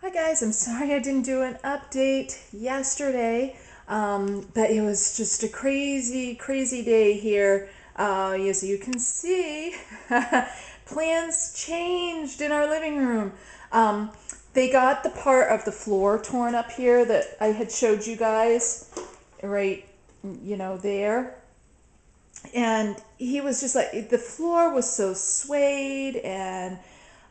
Hi guys, I'm sorry I didn't do an update yesterday, but it was just a crazy, crazy day here. As you can see, plans changed in our living room. Um, they got the part of the floor torn up here that I had showed you guys, right, there. And he was just like, the floor was so swayed, and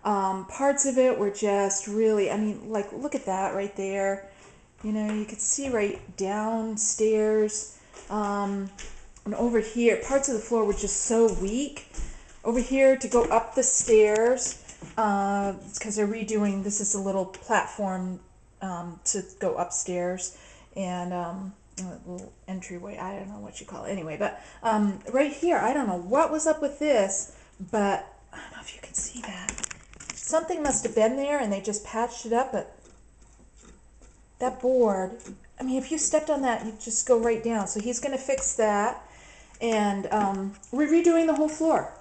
parts of it were just really, I mean, like, look at that right there. You could see right downstairs. And over here, parts of the floor were just so weak. Over here to go up the stairs, because they're redoing, this is a little platform to go upstairs. And a little entryway, I don't know what you call it. Anyway, but right here, I don't know what was up with this, but I don't know if you can see that. Something must have been there and they just patched it up, but that board, I mean, if you stepped on that, you'd just go right down. So he's going to fix that. And we're redoing the whole floor.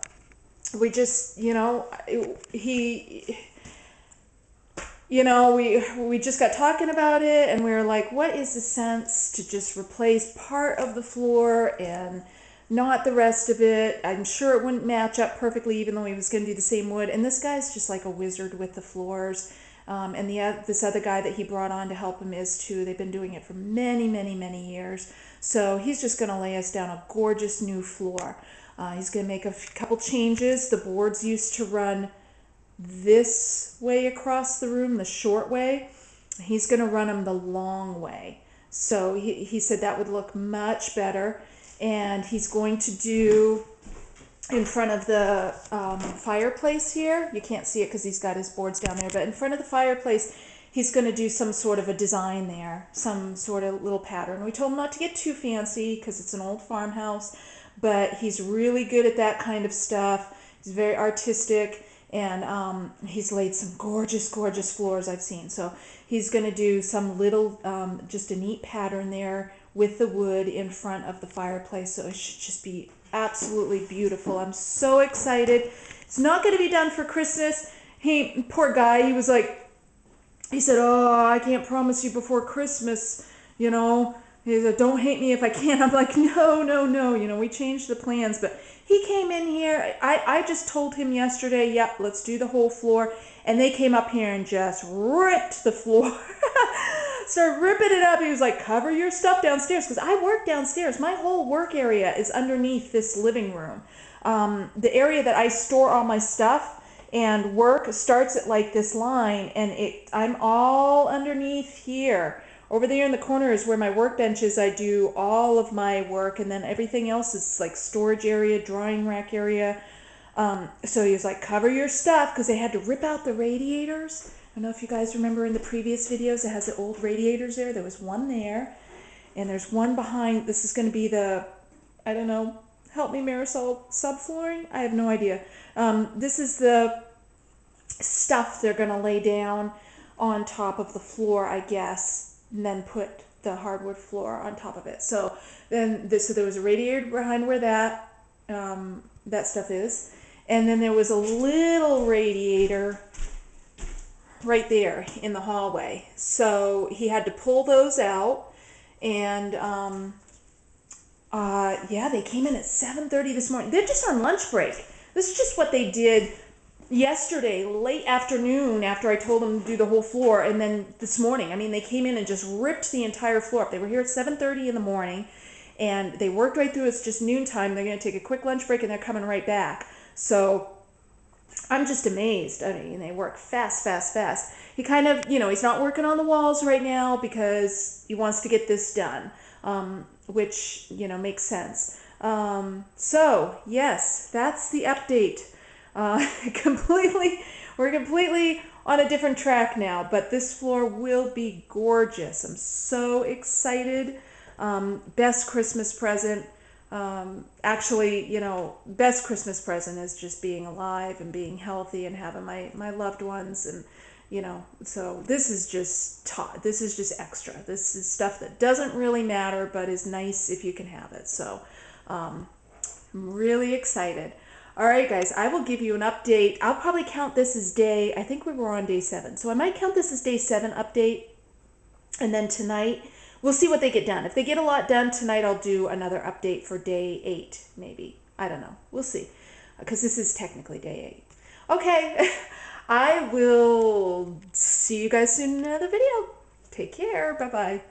We just, we just got talking about it, and we were like, what is the sense to just replace part of the floor and not the rest of it? I'm sure it wouldn't match up perfectly, even though he was going to do the same wood. And this guy's just like a wizard with the floors. And this other guy that he brought on to help him is too. They've been doing it for many, many, many years. So he's just going to lay us down a gorgeous new floor. He's going to make a couple changes. The boards used to run this way across the room, the short way. He's going to run them the long way. So he said that would look much better. And he's going to do in front of the fireplace here. You can't see it because he's got his boards down there, but in front of the fireplace, he's going to do some sort of a design there, some sort of little pattern. We told him not to get too fancy because it's an old farmhouse, but he's really good at that kind of stuff. He's very artistic, and he's laid some gorgeous, gorgeous floors I've seen. So he's going to do some little, just a neat pattern there with the wood in front of the fireplace. So it should just be absolutely beautiful. I'm so excited. It's not going to be done for Christmas. He, poor guy, he said, oh, I can't promise you before Christmas, you know. He said, don't hate me if I can't. I'm like, no, no, no. We changed the plans. But he came in here. I just told him yesterday, yep, let's do the whole floor. And they came up here and just ripped the floor. Started ripping it up. He was like, cover your stuff downstairs. Because I work downstairs. My whole work area is underneath this living room. The area that I store all my stuff and work starts at like this line, and I'm all underneath here. Over there in the corner is where my workbench is. I do all of my work, and then everything else is like storage area, drawing rack area. So he was like, cover your stuff, because they had to rip out the radiators. I don't know if you guys remember in the previous videos, it has the old radiators there. There was one there, and there's one behind. This is going to be the, I don't know, help me Marisol, subflooring? I have no idea. This is the stuff they're going to lay down on top of the floor, I guess, and then put the hardwood floor on top of it. So so there was a radiator behind where that stuff is, and then there was a little radiator right there in the hallway. So he had to pull those out, and yeah, they came in at 7:30 this morning. They're just on lunch break. This is just what they did yesterday, late afternoon, after I told them to do the whole floor, and then this morning. I mean, they came in and just ripped the entire floor up. They were here at 7:30 in the morning, and they worked right through. It's just noontime. They're going to take a quick lunch break, and they're coming right back. So I'm just amazed. I mean, they work fast, fast, fast. He kind of, he's not working on the walls right now because he wants to get this done, which, makes sense. So, yes, that's the update. We're completely on a different track now, but this floor will be gorgeous. I'm so excited. Best Christmas present. Actually, best Christmas present is just being alive and being healthy and having my loved ones, and so this is just extra. This is stuff that doesn't really matter, but is nice if you can have it. So I'm really excited. All right, guys, I will give you an update. I'll probably count this as I think we were on day 7. So I might count this as day 7 update. And then tonight, we'll see what they get done. If they get a lot done tonight, I'll do another update for day 8, maybe. I don't know. We'll see. Because this is technically day 8. Okay. I will see you guys soon in another video. Take care. Bye-bye.